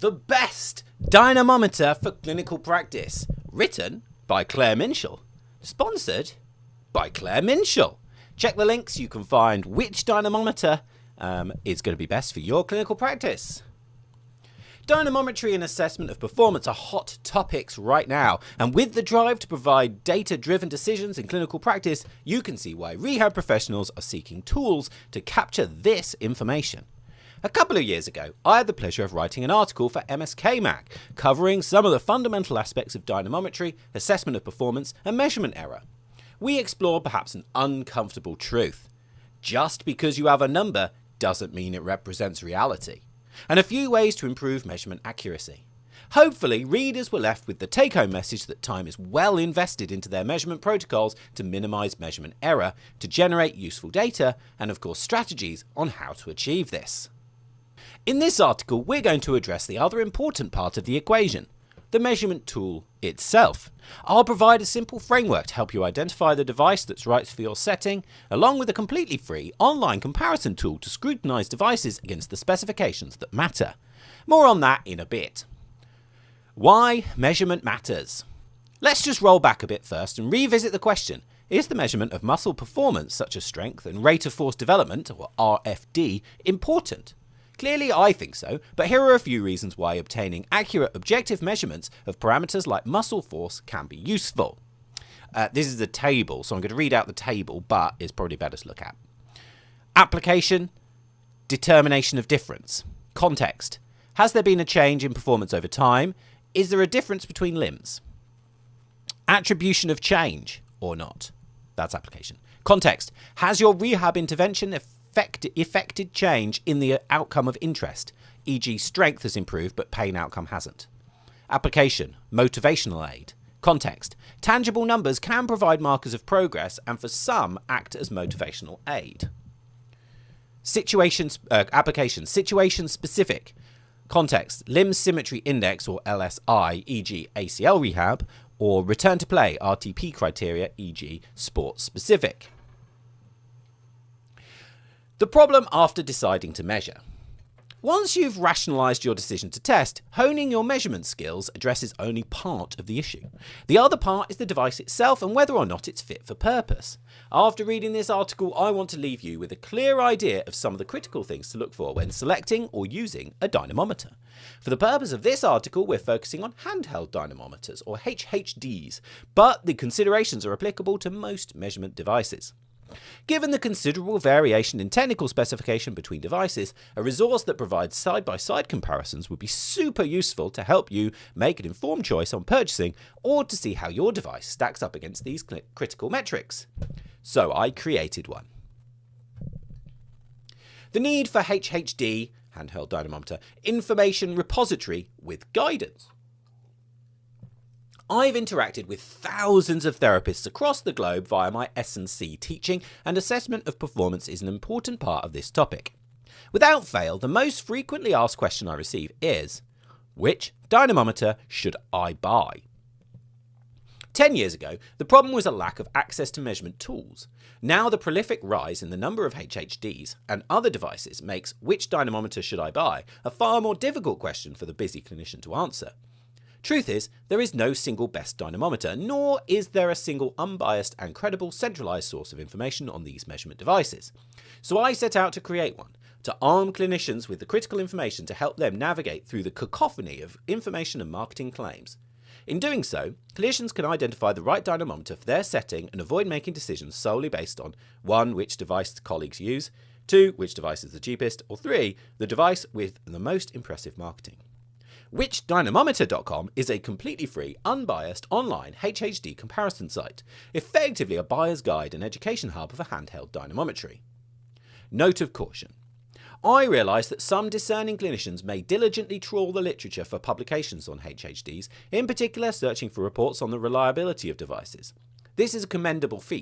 The best dynamometer for clinical practice. Written by Claire Minshull. Sponsored by Claire Minshull. Check the links, you can find which dynamometer is going to be best for your clinical practice. Dynamometry and assessment of performance are hot topics right now, and with the drive to provide data-driven decisions in clinical practice, you can see why rehab professionals are seeking tools to capture this information. A couple of years ago, I had the pleasure of writing an article for MSK-Mac covering some of the fundamental aspects of dynamometry, assessment of performance, and measurement error. We explored perhaps an uncomfortable truth. Just because you have a number doesn't mean it represents reality. And a few ways to improve measurement accuracy. Hopefully, readers were left with the take-home message that time is well invested into their measurement protocols to minimise measurement error, to generate useful data, and of course strategies on how to achieve this. In this article, we're going to address the other important part of the equation, the measurement tool itself. I'll provide a simple framework to help you identify the device that's right for your setting, along with a completely free online comparison tool to scrutinise devices against the specifications that matter. More on that in a bit. Why measurement matters. Let's just roll back a bit first and revisit the question, is the measurement of muscle performance, such as strength and rate of force development, or RFD, important? Clearly I think so, but here are a few reasons why obtaining accurate objective measurements of parameters like muscle force can be useful. This is a table, so I'm going to read out the table, but it's probably better to look at. Application, determination of difference. Context, has there been a change in performance over time? Is there a difference between limbs? Attribution of change or not? That's application. Context, has your rehab intervention effected change in the outcome of interest, e.g. strength has improved but pain outcome hasn't. Application, motivational aid. Context, tangible numbers can provide markers of progress and for some act as motivational aid. Application, situation specific. Context, limb symmetry index or LSI, e.g. ACL rehab, or return to play RTP criteria, e.g. sports specific. The problem after deciding to measure. Once you've rationalised your decision to test, honing your measurement skills addresses only part of the issue. The other part is the device itself and whether or not it's fit for purpose. After reading this article, I want to leave you with a clear idea of some of the critical things to look for when selecting or using a dynamometer. For the purpose of this article, we're focusing on handheld dynamometers, or HHDs, but the considerations are applicable to most measurement devices. Given the considerable variation in technical specification between devices, a resource that provides side-by-side comparisons would be super useful to help you make an informed choice on purchasing or to see how your device stacks up against these critical metrics. So I created one. The need for HHD, handheld dynamometer, information repository with guidance. I've interacted with thousands of therapists across the globe via my S&C teaching, and assessment of performance is an important part of this topic. Without fail, the most frequently asked question I receive is, which dynamometer should I buy? 10 years ago, the problem was a lack of access to measurement tools. Now the prolific rise in the number of HHDs and other devices makes which dynamometer should I buy a far more difficult question for the busy clinician to answer. Truth is, there is no single best dynamometer, nor is there a single unbiased and credible centralised source of information on these measurement devices. So I set out to create one, to arm clinicians with the critical information to help them navigate through the cacophony of information and marketing claims. In doing so, clinicians can identify the right dynamometer for their setting and avoid making decisions solely based on 1. Which device colleagues use, 2. Which device is the cheapest, or 3. The device with the most impressive marketing. WhichdYnamometer.com is a completely free, unbiased, online HHD comparison site, effectively a buyer's guide and education hub for handheld dynamometry. Note of caution. I realise that some discerning clinicians may diligently trawl the literature for publications on HHDs, in particular searching for reports on the reliability of devices. This is a commendable feat,